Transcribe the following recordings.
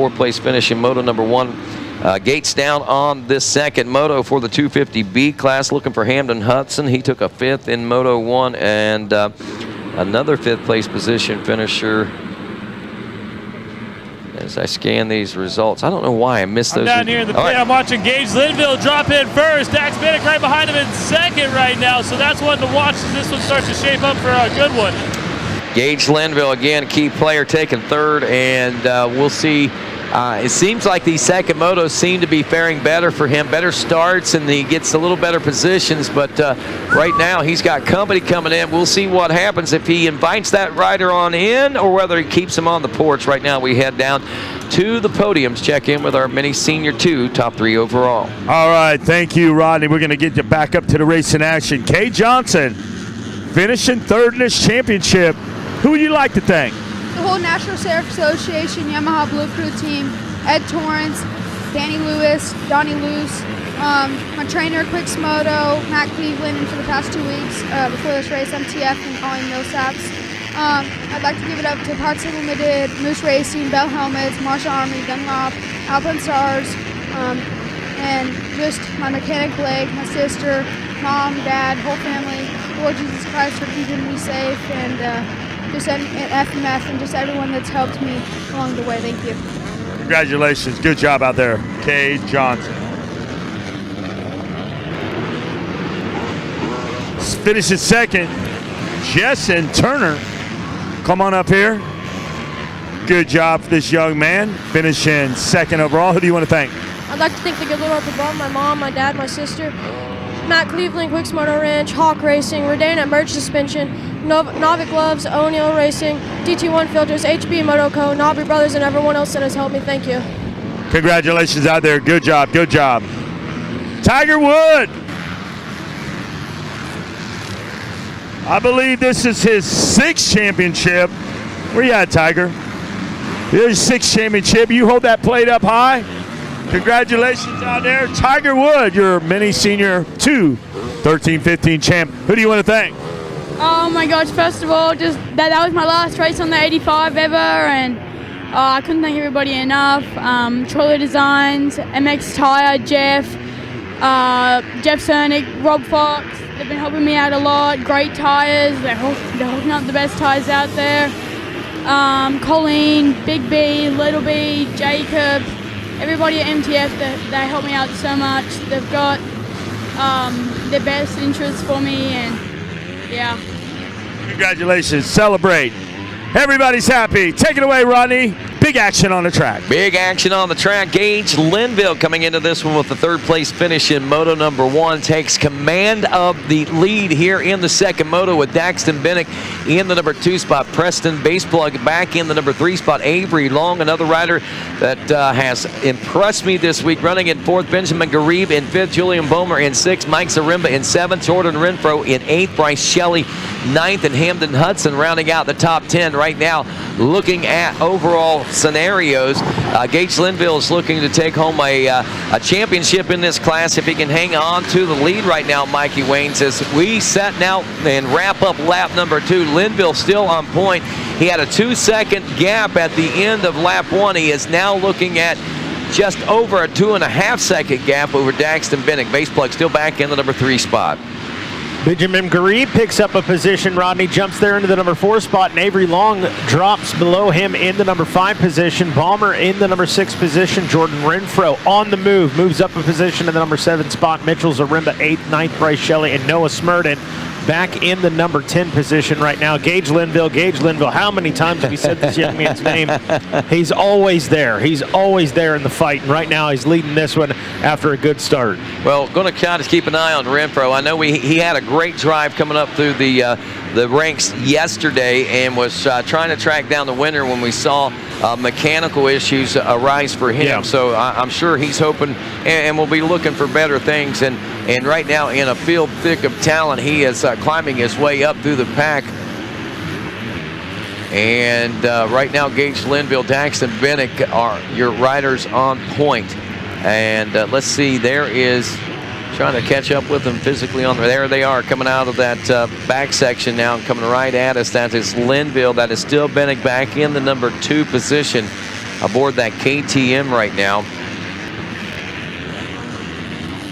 4th-place finish in moto number 1. Gates down on this second moto for the 250B class, looking for Hamden Hudson. He took a 5th in moto 1, and another 5th-place position finisher. As I scan these results, I don't know why I missed those. I'm down here in the pit. I'm watching Gage Linville drop in first. Dax Bennett right behind him in second right now. So that's one to watch as this one starts to shape up for a good one. Gage Linville, again, key player, taking 3rd, and we'll see. It seems like these second motos seem to be faring better for him, better starts, and he gets a little better positions, but right now he's got company coming in. We'll see what happens if he invites that rider on in or whether he keeps him on the porch. Right now we head down to the podiums, check in with our mini senior 2, top 3 overall. All right, thank you, Rodney. We're going to get you back up to the race in action. Kay Johnson finishing 3rd in this championship. Who would you like to thank? The whole National Sheriff Association, Yamaha Blue Crew team, Ed Torrance, Danny Lewis, Donnie Luce, my trainer, Quicks Moto, Matt Cleveland, and for the past 2 weeks before this race, MTF and Colleen Millsaps. I'd like to give it up to Parts Unlimited, Moose Racing, Bell Helmets, Marshall Army, Dunlop, Alpine Stars, and just my mechanic Blake, my sister, mom, dad, whole family, Lord Jesus Christ for keeping me safe, and just FMF and just everyone that's helped me along the way. Thank you. Congratulations. Good job out there, Kay Johnson. Finishes 2nd, Jessen Turner. Come on up here. Good job for this young man, finishing 2nd overall. Who do you want to thank? I'd like to thank the good Lord up above, my mom, my dad, my sister, Matt Cleveland, Quicks Moto Ranch, Hawk Racing, Rodane at Merge Suspension, Novik Gloves, O'Neill Racing, DT1 Filters, HB Moto Co., Nobby Brothers, and everyone else that has helped me. Thank you. Congratulations out there. Good job. Good job. Tiger Wood. I believe this is his 6th championship. Where you at, Tiger? Here's 6th championship. You hold that plate up high. Congratulations out there. Tiger Wood, your mini senior 2, 13-15 champ. Who do you want to thank? Oh my gosh, first of all, just that was my last race on the 85 ever, and I couldn't thank everybody enough. Trolley Designs, MX Tire, Jeff Cernick, Rob Fox, they've been helping me out a lot. Great tires, they're hooking up the best tires out there. Colleen, Big B, Little B, Jacob, everybody at MTF, they help me out so much. They've got their best interests for me, and yeah. Congratulations. Celebrate. Everybody's happy. Take it away, Rodney. Big action on the track. Big action on the track. Gage Linville coming into this one with the 3rd-place finish in moto number 1. Takes command of the lead here in the second moto with Daxton Bennick in the number 2 spot. Preston Baseplug back in the number 3 spot. Avery Long, another rider that has impressed me this week, running in 4th. Benjamin Garib in 5th. Julian Bomer in 6th. Mike Zaremba in 7th. Jordan Renfro in 8th. Bryce Shelley 9th. And Hamden Hudson rounding out the top 10 right now. Looking at overall scenarios, Gage Linville is looking to take home a championship in this class if he can hang on to the lead right now. Mikey Wayne says we set now and wrap up lap number 2. Linville still on point. He had a 2-second gap at the end of lap 1. He is now looking at just over a 2.5-second gap over Daxton Bennick. Baseplug still back in the number 3 spot. Benjamin Garib picks up a position. Rodney jumps there into the number 4 spot, and Avery Long drops below him in the number 5 position. Balmer in the number 6 position. Jordan Renfro on the move, moves up a position in the number 7 spot. Mitchell Zaremba 8th, 9th, Bryce Shelley, and Noah Smurden back in the number 10 position right now. Gage Linville. How many times have we said this young man's name? He's always there. He's always there in the fight, and right now he's leading this one after a good start. Well, going to kind of keep an eye on Renfro. I know he had a great drive coming up through the ranks yesterday and was trying to track down the winner when we saw mechanical issues arise for him. Yeah. So I'm sure he's hoping and will be looking for better things. And right now in a field thick of talent, he is climbing his way up through the pack. And right now, Gage Linville, Daxton Bennick are your riders on point. And let's see, there is trying to catch up with them physically on there. They are coming out of that back section now and coming right at us. That is Linville. That is still Bennick back in the number 2 position. aboard that KTM right now.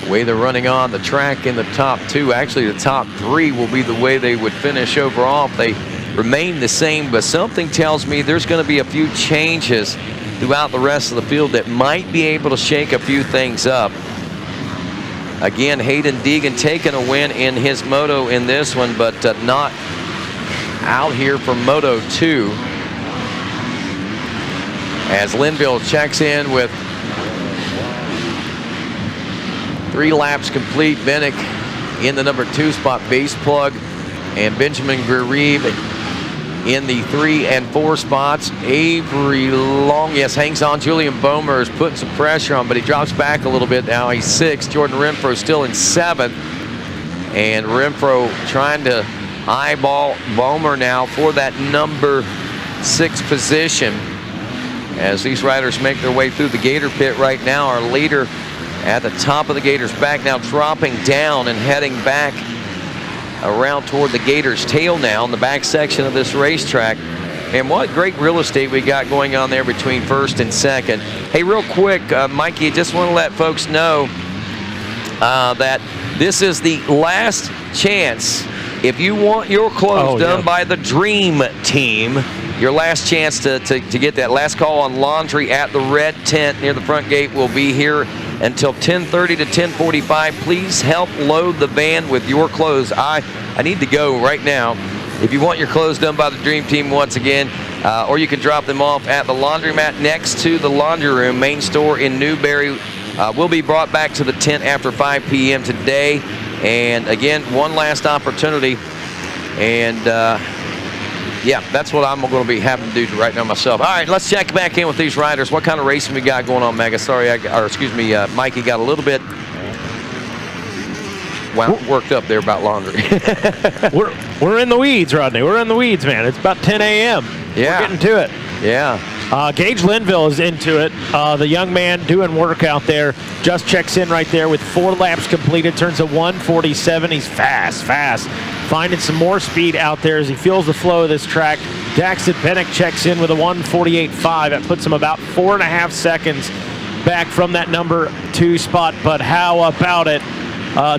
The way they're running on the track in the top 2, actually the top 3 will be the way they would finish overall if they remain the same, but something tells me there's going to be a few changes throughout the rest of the field that might be able to shake a few things up. Again, Hayden Deegan taking a win in his moto in this one, but not out here for Moto 2. As Linville checks in with 3 laps complete. Bennick in the number 2 spot, base plug, and Benjamin Garib in the 3 and 4 spots. Avery Long, yes, hangs on. Julian Bomer is putting some pressure on, but he drops back a little bit now. He's 6th. Jordan Renfro still in 7th. And Renfro trying to eyeball Bomer now for that number 6 position. As these riders make their way through the Gator pit right now, our leader at the top of the Gators back now, dropping down and heading back around toward the Gators tail now in the back section of this racetrack. And what great real estate we got going on there between 1st and 2nd. Hey, real quick, Mikey, just want to let folks know that this is the last chance. If you want your clothes done by the Dream Team, your last chance to get that. Last call on laundry at the red tent near the front gate will be here until 10:30 to 10:45. Please help load the van with your clothes. I need to go right now. If you want your clothes done by the Dream Team once again, or you can drop them off at the laundromat next to the laundry room, main store in Newberry. Will be brought back to the tent after 5 p.m. today. And again, one last opportunity. And yeah, that's what I'm going to be having to do right now myself. All right, let's check back in with these riders. What kind of racing we got going on, Mega? Sorry, Mikey got a little bit worked up there about laundry. we're in the weeds, Rodney. We're in the weeds, man. It's about 10 a.m. Yeah. We're getting to it. Yeah. Gage Linville is into it. The young man doing work out there just checks in right there with 4 laps completed, turns a 1:47. He's fast. Finding some more speed out there as he feels the flow of this track. Daxton Bennick checks in with a 1:48.5. That puts him about 4.5 seconds back from that number 2 spot. But how about it?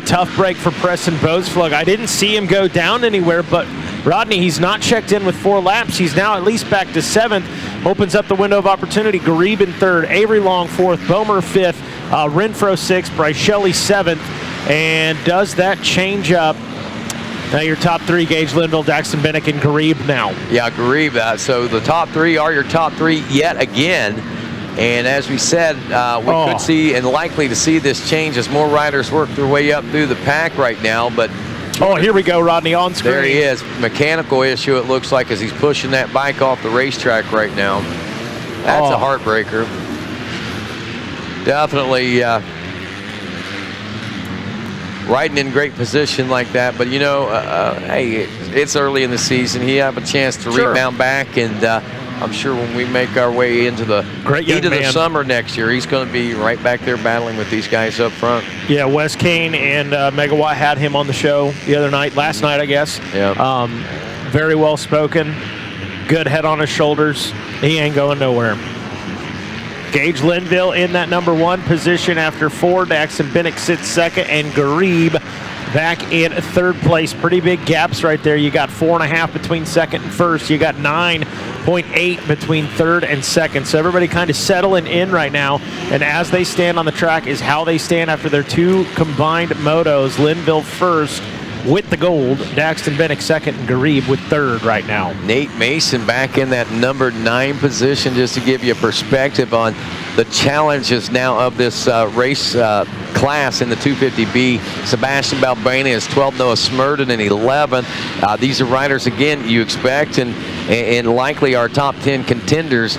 Tough break for Preston Boesflug. I didn't see him go down anywhere, but Rodney, he's not checked in with 4 laps. He's now at least back to 7th. Opens up the window of opportunity. Garib in 3rd, Avery Long 4th, Bomer 5th, Renfro 6th, Bryce Shelley 7th. And does that change up? Now your top 3, Gage Linville, Daxton Bennick, and Garib now. Yeah, Garib. So the top 3 are your top 3 yet again. And as we said, we could see and likely to see this change as more riders work their way up through the pack right now. But here we go, Rodney, on screen. there he is. Mechanical issue, it looks like, as he's pushing that bike off the racetrack right now. That's a heartbreaker. Definitely riding in great position like that. But, you know, hey, it's early in the season. He have a chance to rebound back, and I'm sure when we make our way into the heat of the summer next year, he's going to be right back there battling with these guys up front. Yeah, Wes Kane and Megawatt had him on the show the other night, last night, I guess. Yeah. Very well spoken, good head on his shoulders. He ain't going nowhere. Gage Linville in that number 1 position after 4. Daxton Bennick sits 2nd, and Garib back in 3rd place. Pretty big gaps right there. You got 4.5 between 2nd and 1st. You got 9.8 between 3rd and 2nd. So everybody kind of settling in right now. And as they stand on the track is how they stand after their 2 combined motos. Linville 1st with the gold. Daxton Bennick 2nd, and Garib with 3rd right now. Nate Mason back in that number 9 position, just to give you a perspective on the challenges now of this race class in the 250B. Sebastian Balbania is 12, Noah Smurden in 11th. These are riders, again, you expect, and likely our top 10 contenders.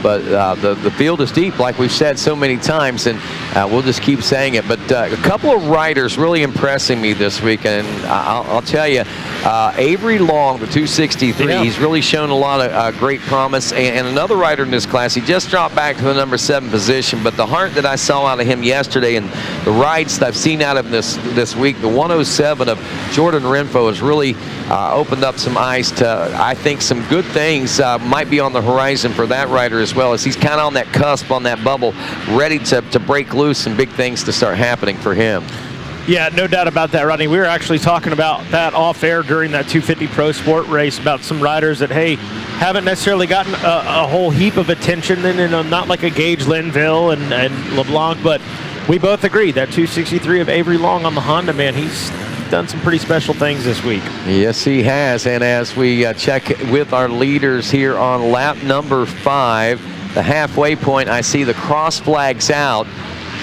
But the field is deep, like we've said so many times, and We'll just keep saying it. But a couple of riders really impressing me this week, and I'll tell you, Avery Long, the 263, Yeah. he's really shown a lot of great promise. And another rider in this class, he just dropped back to the number 7 position, but the heart that I saw out of him yesterday and the rides that I've seen out of him this week, the 107 of Jordan Renfro has really opened up some eyes to, I think, some good things might be on the horizon for that rider as well, as he's kind of on that cusp, on that bubble, ready to break loose and big things to start happening for him. Yeah, no doubt about that, Rodney. We were actually talking about that off air during that 250 Pro Sport race about some riders that, hey, haven't necessarily gotten a whole heap of attention, and not like a Gage Linville and LeBlanc, but we both agree that 263 of Avery Long on the Honda, man, he's done some pretty special things this week. Yes, he has. And as we check with our leaders here on lap number 5, the halfway point, I see the cross flags out.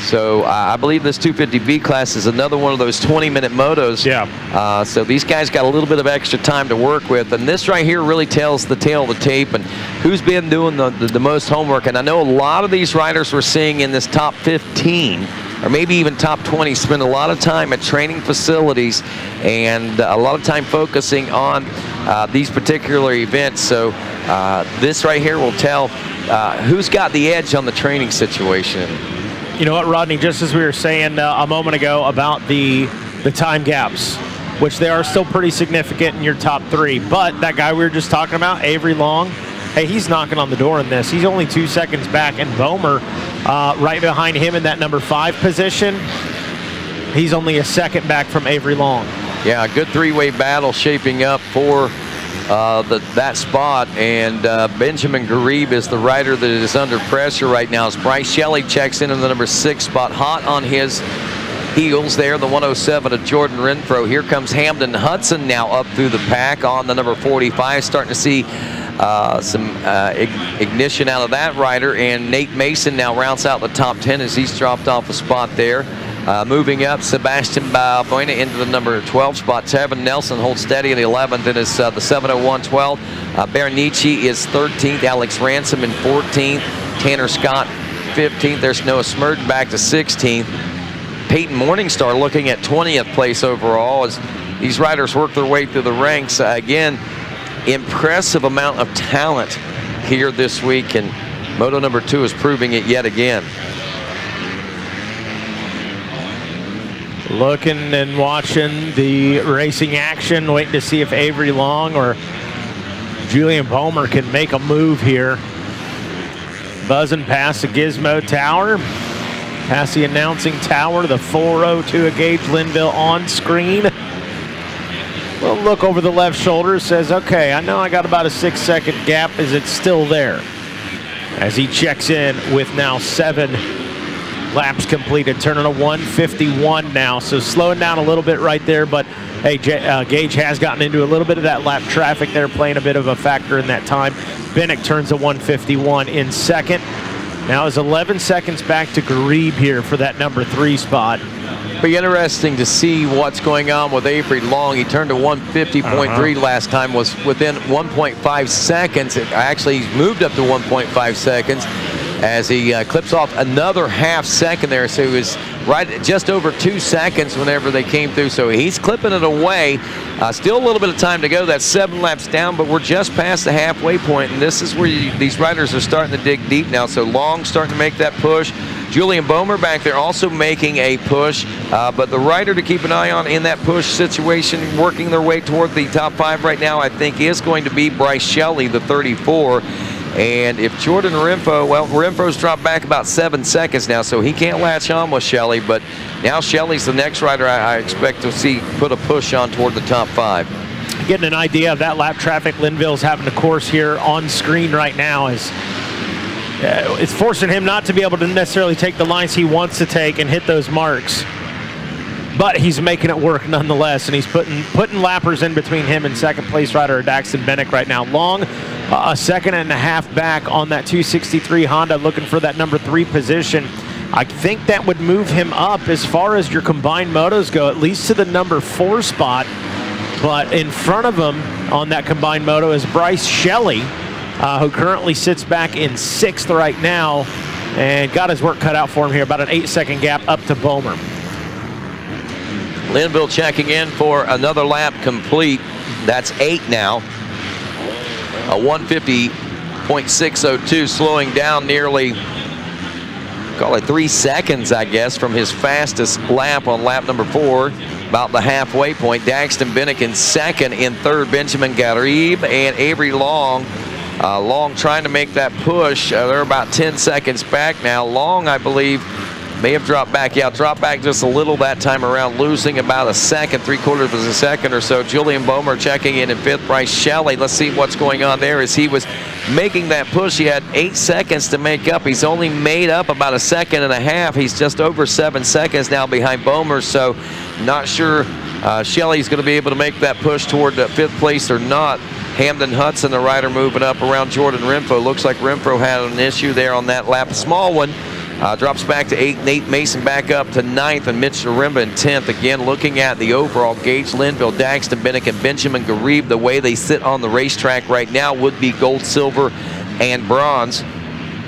So I believe this 250V class is another one of those 20-minute motos. Yeah. So these guys got a little bit of extra time to work with. And this right here really tells the tale of the tape and who's been doing the most homework. And I know a lot of these riders we're seeing in this top 15 or maybe even top 20 spend a lot of time at training facilities and a lot of time focusing on these particular events. So this right here will tell who's got the edge on the training situation. You know what, Rodney, just as we were saying a moment ago about the time gaps, which they are still pretty significant in your top 3, but that guy we were just talking about, Avery Long, hey, he's knocking on the door in this. He's only 2 seconds back, and Bomer right behind him in that number 5 position, he's only a second back from Avery Long. Yeah, a good three-way battle shaping up for that spot, and Benjamin Garib is the rider that is under pressure right now as Bryce Shelley checks in the number 6 spot, hot on his heels there, the 107 of Jordan Renfro. Here comes Hamden Hudson now up through the pack on the number 45, starting to see some ignition out of that rider, and Nate Mason now rounds out the top 10 as he's dropped off a spot there. Moving up, Sebastian Balbuena into the number 12 spot. Tevin Nelson holds steady in the 11th and is the 701-12. Berenici is 13th. Alex Ransom in 14th. Tanner Scott 15th. There's Noah Smurden back to 16th. Peyton Morningstar looking at 20th place overall as these riders work their way through the ranks. Again, impressive amount of talent here this week, and Moto number 2 is proving it yet again. Looking and watching the racing action, waiting to see if Avery Long or Julian Bomer can make a move here. Buzzing past the Gizmo Tower, past the announcing tower, the 402 of Gage Linville on screen. Well, look over the left shoulder, says, okay, I know I got about a 6-second gap. Is it still there? As he checks in with now 7 laps completed, turning a 151 now, so slowing down a little bit right there, but hey, Gage has gotten into a little bit of that lap traffic there, playing a bit of a factor in that time. Bennick turns a 151 in second. Now is 11 seconds back to Garib here for that number 3 spot. Be interesting to see what's going on with Avery Long. He turned to 150.3 last time, was within 1.5 seconds. Actually, he's moved up to 1.5 seconds as he clips off another half second there. So he was right at just over 2 seconds whenever they came through. So he's clipping it away. Still a little bit of time to go. That's 7 laps down, but we're just past the halfway point, and this is where these riders are starting to dig deep now. So Long starting to make that push. Julian Bomer back there also making a push, but the rider to keep an eye on in that push situation, working their way toward the top 5 right now, I think is going to be Bryce Shelley, the 34. And if Jordan Renfro, well, Renfro's dropped back about 7 seconds now, so he can't latch on with Shelley, but now Shelley's the next rider I expect to see put a push on toward the top 5. Getting an idea of that lap traffic Linville's having to course here on screen right now is it's forcing him not to be able to necessarily take the lines he wants to take and hit those marks. But he's making it work nonetheless, and he's putting lappers in between him and second place rider Daxton Bennick right now. Long, a 1.5 seconds back on that 263 Honda, looking for that number 3 position. I think that would move him up as far as your combined motos go, at least to the number 4 spot. But in front of him on that combined moto is Bryce Shelley, who currently sits back in 6th right now. and got his work cut out for him here. About an 8-second gap up to Bomer. Linville checking in for another lap complete. That's 8 now. A 150.602, slowing down nearly, call it 3 seconds, I guess, from his fastest lap on lap number 4. About the halfway point. Daxton Bennick in second. In third, Benjamin Garib and Avery Long. Long trying to make that push. They're about 10 seconds back now. Long, I believe, may have dropped back. Yeah, dropped back just a little that time around, losing about a second, 3/4 of a second or so. Julian Bomer checking in fifth. Bryce Shelley, let's see what's going on there. As he was making that push, he had 8 seconds to make up. He's only made up about a second and a half. He's just over 7 seconds now behind Bomer, so not sure Shelley's going to be able to make that push toward fifth place or not. Hamden Hudson, the rider, moving up around Jordan Renfro. Looks like Renfro had an issue there on that lap. A small one. Drops back to 8. Nate Mason back up to 9th, and Mitch Narimba in 10th. Again, looking at the overall, Gage Linville, Daxton Bennick, and Benjamin Garib, the way they sit on the racetrack right now would be gold, silver, and bronze.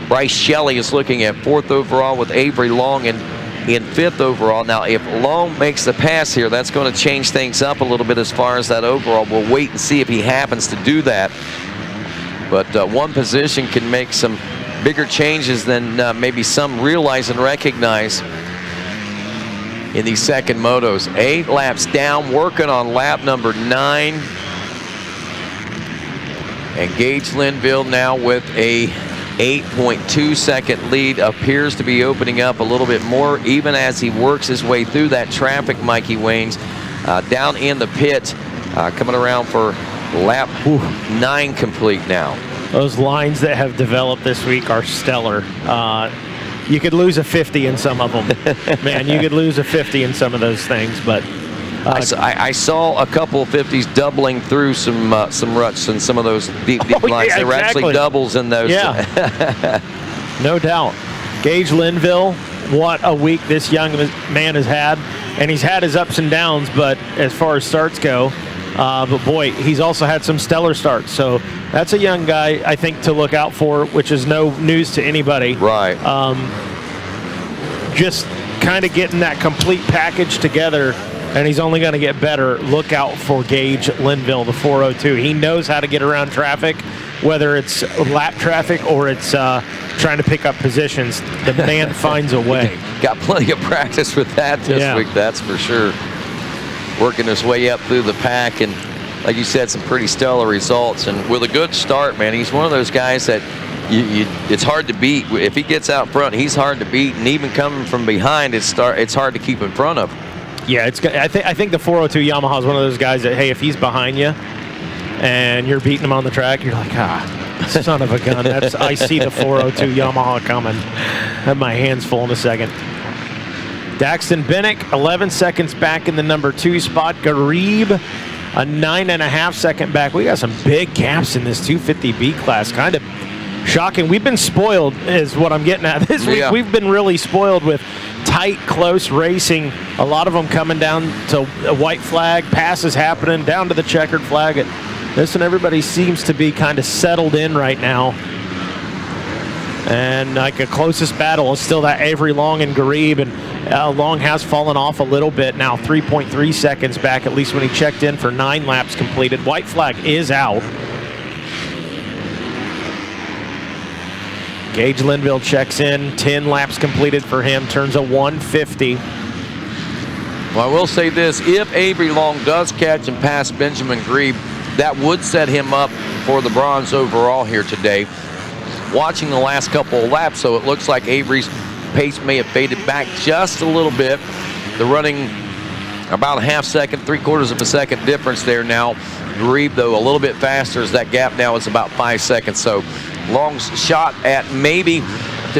Bryce Shelley is looking at 4th overall with Avery Long in 5th overall. Now, if Long makes the pass here, that's going to change things up a little bit as far as that overall. We'll wait and see if he happens to do that. But one position can make some bigger changes than maybe some realize and recognize in these second motos. 8 laps down, working on lap number 9. And Gage Linville now with a 8.2 second lead, appears to be opening up a little bit more even as he works his way through that traffic, Mikey Waynes. Down in the pit, coming around for lap 9 complete now. Those lines that have developed this week are stellar. You could lose a 50 in some of them. Man, you could lose a 50 in some of those things, but I saw a couple of 50s doubling through some ruts and some of those deep lines. Yeah, There were actually doubles in those. Yeah. No doubt. Gage Linville, what a week this young man has had. And he's had his ups and downs, but as far as starts go, but boy, he's also had some stellar starts. So that's a young guy, I think, to look out for, which is no news to anybody. Right. Just kind of getting that complete package together, and he's only going to get better. Look out for Gage Linville, the 402. He knows how to get around traffic, whether it's lap traffic or it's trying to pick up positions. The man finds a way. Got plenty of practice with that this week, that's for sure. Working his way up through the pack, and like you said, some pretty stellar results. And with a good start, man, he's one of those guys that it's hard to beat. If he gets out front, he's hard to beat, and even coming from behind, it's hard to keep in front of. Yeah, I think the 402 Yamaha is one of those guys that, hey, if he's behind you and you're beating him on the track, you're like, son of a gun. I see the 402 Yamaha coming. Have my hands full in a second. Daxton Bennick, 11 seconds back in the number 2 spot. Garib, a 9.5 second back. We got some big gaps in this 250B class. Kind of shocking. We've been spoiled, is what I'm getting at this week. We've been really spoiled with tight, close racing. A lot of them coming down to a white flag, passes happening, down to the checkered flag. Listen, everybody seems to be kind of settled in right now. And like a closest battle is still that Avery Long and Garib, and Long has fallen off a little bit now, 3.3 seconds back, at least when he checked in for 9 laps completed. White flag is out. Gage Linville checks in, 10 laps completed for him, turns a 150. Well, I will say this, if Avery Long does catch and pass Benjamin Garib, that would set him up for the bronze overall here today. Watching the last couple of laps, so it looks like Avery's pace may have faded back just a little bit. They're running about a half second, 3/4 of a second difference there now. Garib, though, a little bit faster, as that gap now is about 5 seconds. So Long's shot at maybe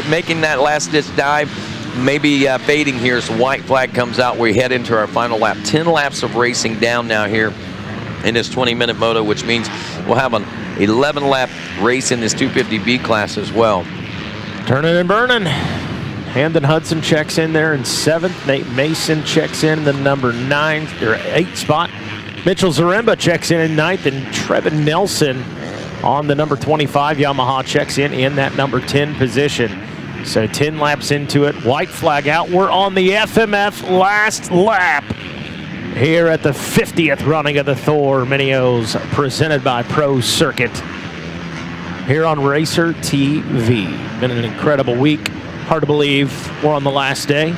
making that last-ditch dive, maybe fading here. So white flag comes out. We head into our final lap. 10 laps of racing down now here in this 20-minute moto, which means we'll have an 11-lap race in this 250B class as well. Turning and burning. Hamden Hudson checks in there in 7th. Nate Mason checks in the number 9 or 8 spot. Mitchell Zaremba checks in 9th, and Trevin Nelson on the number 25 Yamaha checks in that number 10 position. So 10 laps into it, white flag out. We're on the FMF last lap here at the 50th running of the Thor Mini-O's, presented by Pro Circuit here on Racer TV. Been an incredible week. Hard to believe we're on the last day.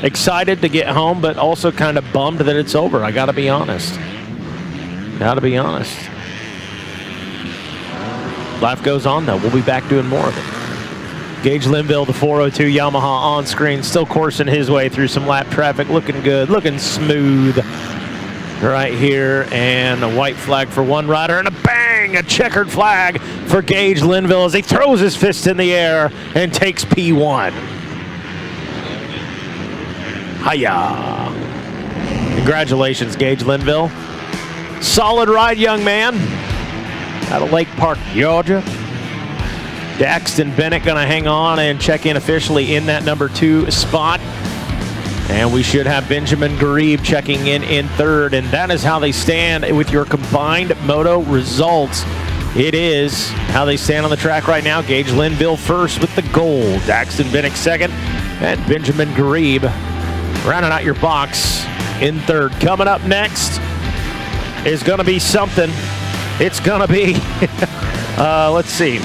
Excited to get home, but also kind of bummed that it's over. I gotta be honest. Life goes on though. We'll be back doing more of it. Gage Linville, the 402 Yamaha on screen, still coursing his way through some lap traffic, looking good, looking smooth right here. And a white flag for one rider, and a bang, a checkered flag for Gage Linville as he throws his fist in the air and takes P1. Hiya. Congratulations, Gage Linville. Solid ride, young man. Out of Lake Park, Georgia. Daxton Bennett going to hang on and check in officially in that number 2 spot. And we should have Benjamin Garib checking in third. And that is how they stand with your combined moto results. It is how they stand on the track right now. Gage Linville first with the gold. Daxton Bennett second. And Benjamin Garib rounding out your box in third. Coming up next is going to be something. It's going to be, let's see.